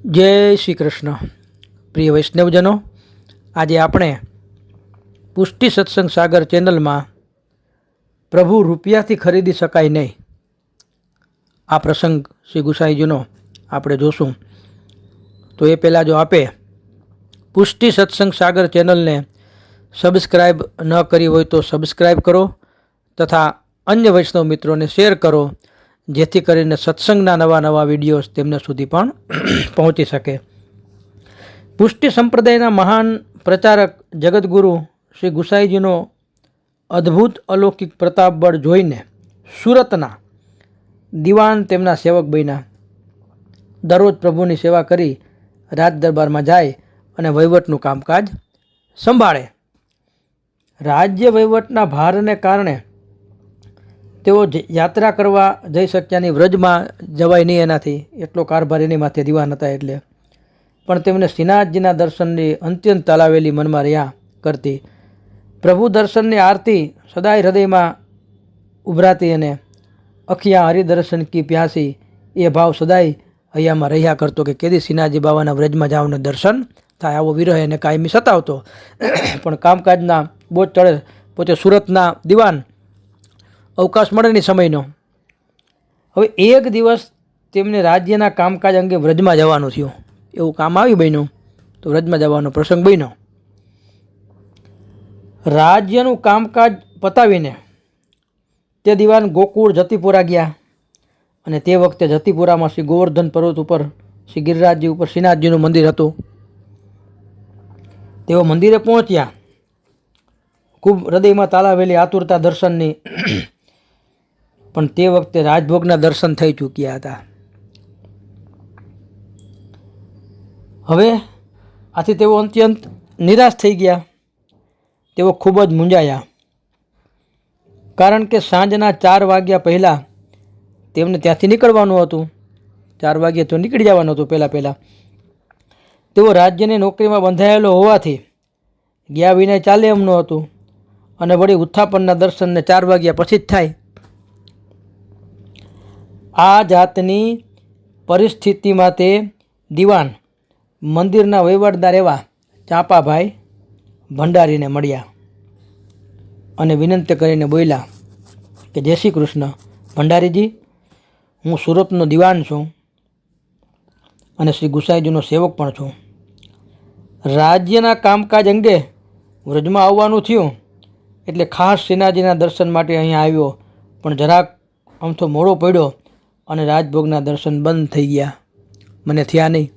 જય શ્રી કૃષ્ણ. પ્રિય વૈષ્ણવજનો, આજે આપણે પુષ્ટિ સત્સંગ સાગર ચેનલમાં પ્રભુ રૂપિયાથી ખરીદી શકાય નહીં આ પ્રસંગ શ્રી ગુસાઈજીનો આપણે જોશું. તો એ પહેલાં જો આપે પુષ્ટિ સત્સંગ સાગર ચેનલને સબસ્ક્રાઈબ ન કરી હોય તો સબસ્ક્રાઈબ કરો તથા અન્ય વૈષ્ણવ મિત્રોને શેર કરો, જેથી કરીને સત્સંગના નવા વિડીયોઝ તેમના સુધી પણ પહોંચી શકે. પુષ્ટિ સંપ્રદાયના મહાન પ્રચારક જગતગુરુ શ્રી ગુસાઈજીનો અદ્ભુત અલૌકિક પ્રતાપ બળ જોઈને સુરતના દિવાન તેમના સેવક બન્યા. દરરોજ પ્રભુની સેવા કરી રાજ દરબારમાં જાય અને વહીવટનું કામકાજ સંભાળે. રાજ્ય વહીવટના ભારને કારણે તેઓ યાત્રા કરવા જઈ શક્યા નહીં. વ્રજમાં જવાય નહીં, એનાથી એટલો કારભાર એની માથે દિવાન હતા. એટલે પણ તેમને શ્રીનાથજીના દર્શનની અત્યંત તાલાવેલી મનમાં રહ્યા કરતી. પ્રભુ દર્શનની આરતી સદાય હૃદયમાં ઉભરાતી અને અખિયા હરિદર્શન કી પ્યાસી એ ભાવ સદાય હૈયામાં રહ્યા કરતો કે કેદી શ્રીનાથજી બાવાના વ્રજમાં જાવને દર્શન થાય. આવો વિરહ એને કાયમી સતાવતો. પણ કામકાજના બોજ ચડે. પોતે સુરતના દિવાન, અવકાશ મળે નહીં સમયનો. હવે એક દિવસ તેમને રાજ્યના કામકાજ અંગે વ્રજમાં જવાનું થયું. એવું કામ આવી બન્યું તો વ્રજમાં જવાનો પ્રસંગ બન્યો. રાજ્યનું કામકાજ પતાવીને તે દિવાન ગોકુળ જતીપુરા ગયા અને તે વખતે જતીપુરામાં શ્રી ગોવર્ધન પર્વત ઉપર શ્રી ગિરિરાજજી ઉપર શ્રીનાથજીનું મંદિર હતું. તેઓ મંદિરે પહોંચ્યા. ખૂબ હૃદયમાં તાલાવેલી આતુરતા દર્શનની. પણ તે વખતે રાજભોગના દર્શન થઈ ચૂક્યા હતા. હવે આથી તેઓ અત્યંત નિરાશ થઈ ગયા. તેઓ ખૂબ જ મૂંઝાયા, કારણ કે સાંજના 4 વાગ્યા પહેલાં તેમને ત્યાંથી નીકળવાનું હતું. 4 વાગ્યે તો નીકળી જવાનું હતું પહેલાં. તેઓ રાજ્યની નોકરીમાં બંધાયેલો હોવાથી ગયા વિના ચાલે એમ ન હતું અને વળી ઉત્થાપનના દર્શનને 4 વાગ્યા પછી જ થાય. આ જાતની પરિસ્થિતિમાં તે દિવાન મંદિરના વહીવટદાર એવા ચાંપાભાઈ ભંડારીને મળ્યા અને વિનંતી કરીને બોલ્યા કે જય શ્રી કૃષ્ણ ભંડારીજી, હું સુરતનો દિવાન છું અને શ્રી ગુસાઈજીનો સેવક પણ છું. રાજ્યના કામકાજ અંગે વ્રજમાં આવવાનું થયું એટલે ખાસ શ્રીનાથજીના દર્શન માટે અહીંયા આવ્યો, પણ જરાક આમથો મોડો પડ્યો અને રાજભોગના દર્શન બંધ થઈ ગયા, મને થયા નહીં.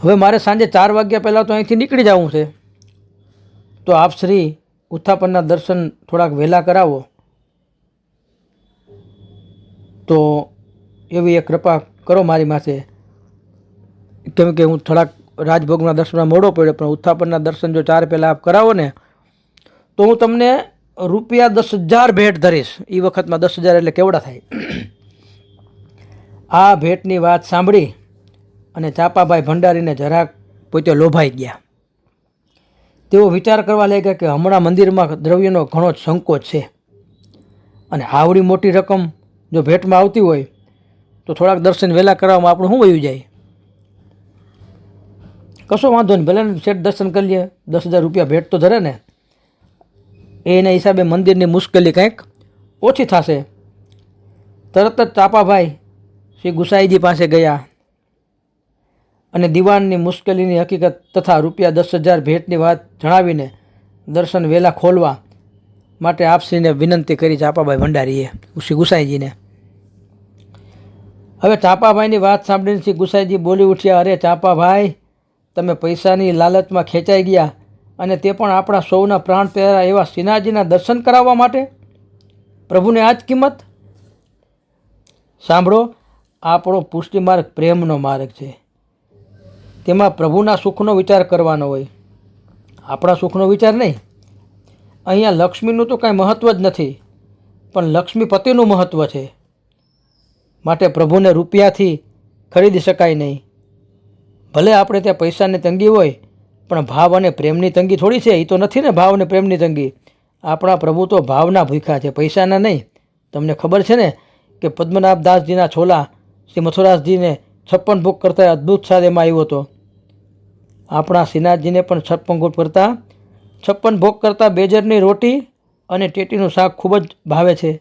હવે મારે સાંજે 4 વાગ્યા પહેલાં તો અહીંથી નીકળી જવું છે, તો આપ શ્રી ઉત્થાપનના દર્શન થોડાક વહેલા કરાવો તો એવી એક કૃપા કરો મારી માથે. કેમ કે હું થોડાક રાજભોગના દર્શનમાં મોડો પડ્યો, પણ ઉત્થાપનના દર્શન જો 4 પહેલાં આપ કરાવો ને તો હું તમને રૂપિયા 10,000 ભેટ ધરીશ. એ વખતમાં 10,000 એટલે કેવડા થાય. આ ભેટની વાત સાંભળી અને ચાપાભાઈ ભંડારીને જરાક પોતે લોભાઈ ગયા. તેઓ વિચાર કરવા લાગ્યા કે હમણાં મંદિરમાં દ્રવ્યનો ઘણો જ સંકોચ છે અને આવડી મોટી રકમ જો ભેટમાં આવતી હોય તો થોડાક દર્શન વહેલા કરવામાં આપણું શું વયું જાય. કશો વાંધો નહીં, ભલે શેઠ દર્શન કરી લે, 10,000 રૂપિયા ભેટ તો ધરે ને, એના હિસાબે મંદિરની મુશ્કેલી કંઈક ઓછી થશે. તરત જ ચાપાભાઈ શ્રી ગુસાઈજી પાસે ગયા અને દિવાનની મુશ્કેલીની હકીકત તથા રૂપિયા 10,000 ભેટની વાત જણાવીને દર્શન વહેલા ખોલવા માટે આપશ્રીને વિનંતી કરી ચાપાભાઈ ભંડારીએ શ્રી ગુસાઈજીને. હવે ચાપાભાઈની વાત સાંભળીને શ્રી ગુસાઈજી બોલી ઉઠ્યા, અરે ચાપાભાઈ, તમે પૈસાની લાલચમાં ખેંચાઈ ગયા અને તે પણ આપણા સૌના પ્રાણ પ્યારા એવા શ્રીનાથજીના દર્શન કરાવવા માટે? પ્રભુને આ જ કિંમત? સાંભળો, આપણો પુષ્ટિ માર્ગ પ્રેમનો માર્ગ છે. તેમાં પ્રભુના સુખનો વિચાર કરવાનો હોય, આપણા સુખનો વિચાર નહીં. અહીંયા લક્ષ્મીનું તો કાંઈ મહત્ત્વ જ નથી, પણ લક્ષ્મીપતિનું મહત્ત્વ છે. માટે પ્રભુને રૂપિયાથી ખરીદી શકાય નહીં. ભલે આપણે ત્યાં પૈસાની તંગી હોય, પણ ભાવ અને પ્રેમની તંગી થોડી છે. એ તો નથી ને ભાવ અને પ્રેમની તંગી. આપણા પ્રભુ તો ભાવના ભૂખ્યા છે, પૈસાના નહીં. તમને ખબર છે ને કે પદ્મનાભદાસજીના છોલા શ્રી મથુરાસજીને 56 ભોગ કરતાં અદ્ભુત સ્વાદ એમાં આવ્યો હતો. આપણા શ્રીનાથજીને પણ 56 ભોગ કરતાં બેજરની રોટી અને ટેટીનું શાક ખૂબ જ ભાવે છે.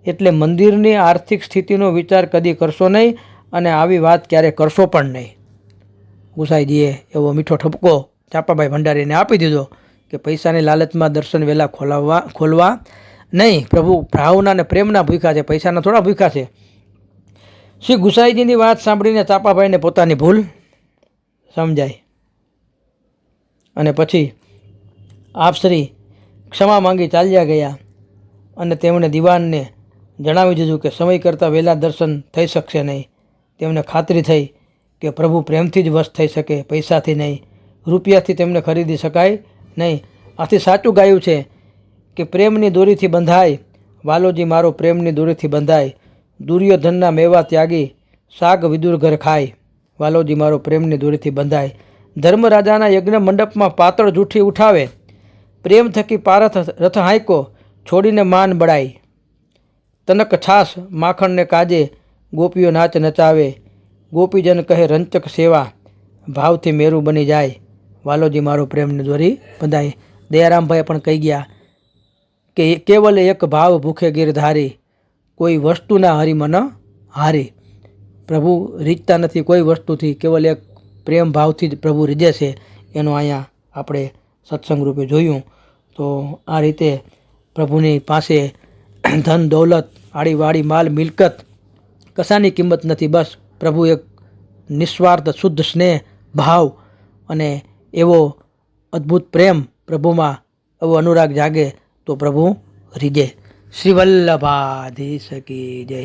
એટલે મંદિરની આર્થિક સ્થિતિનો વિચાર કદી કરશો નહીં અને આવી વાત ક્યારે કરશો પણ નહીં. ગુસાઈજીએ એવો મીઠો ઠપકો ચાપાભાઈ ભંડારીને આપી દીધો કે પૈસાની લાલચમાં દર્શન વહેલા ખોલવા નહીં. પ્રભુ ભાવના અને પ્રેમના ભૂખ્યા છે, પૈસાના થોડા ભૂખ્યા છે. શ્રી ગુસાઈજીની વાત સાંભળીને ચાપાભાઈને પોતાની ભૂલ સમજાય અને પછી આપશ્રી ક્ષમા માંગી ચાલ્યા ગયા અને તેમણે દિવાનને જણાવી દીધું કે સમય કરતાં વહેલા દર્શન થઈ શકશે નહીં. તેમને ખાતરી થઈ કે પ્રભુ પ્રેમથી જ વશ થઈ શકે, પૈસાથી નહીં, રૂપિયાથી તેમને ખરીદી શકાય નહીં. આથી સાચું ગાયું છે કે પ્રેમની દોરીથી બંધાય વાલોજી મારો, પ્રેમની દોરીથી બંધાય. દુર્યોધનના મેવા ત્યાગી શાક વિદુર ઘર ખાય, વાલોજી મારો પ્રેમની દોરીથી બંધાય. ધર્મરાજાના યજ્ઞ મંડપમાં પાતળ જૂઠી ઉઠાવે, પ્રેમ થકી પારથ રથ હાંયકો છોડીને માન બળાય. તનક છાસ માખણને કાજે ગોપીઓ નાચ નચાવે, ગોપીજન કહે રંચક સેવા ભાવથી મેરું બની જાય, વાલોજી મારો પ્રેમની દોરી બંધાય. દયારામભાઈ પણ કહી ગયા કે કેવલ એક ભાવ ભૂખે ગીરધારી, કોઈ વસ્તુના હરી મન હારી. પ્રભુ રીઝતા નથી કોઈ વસ્તુથી, કેવલ એક પ્રેમ ભાવથી જ પ્રભુ રીઝે છે. એનું અહીંયા આપણે સત્સંગ રૂપે જોયું. તો આ રીતે પ્રભુની પાસે ધન દૌલત આડીવાડી માલ મિલકત કશાની કિંમત નથી. બસ પ્રભુ એક નિસ્વાર્થ શુદ્ધ સ્નેહ ભાવ અને એવો અદ્ભુત પ્રેમ પ્રભુમાં, એવો અનુરાગ જાગે તો પ્રભુ રીજે. શ્રી વલ્લભાધીશ કી જય.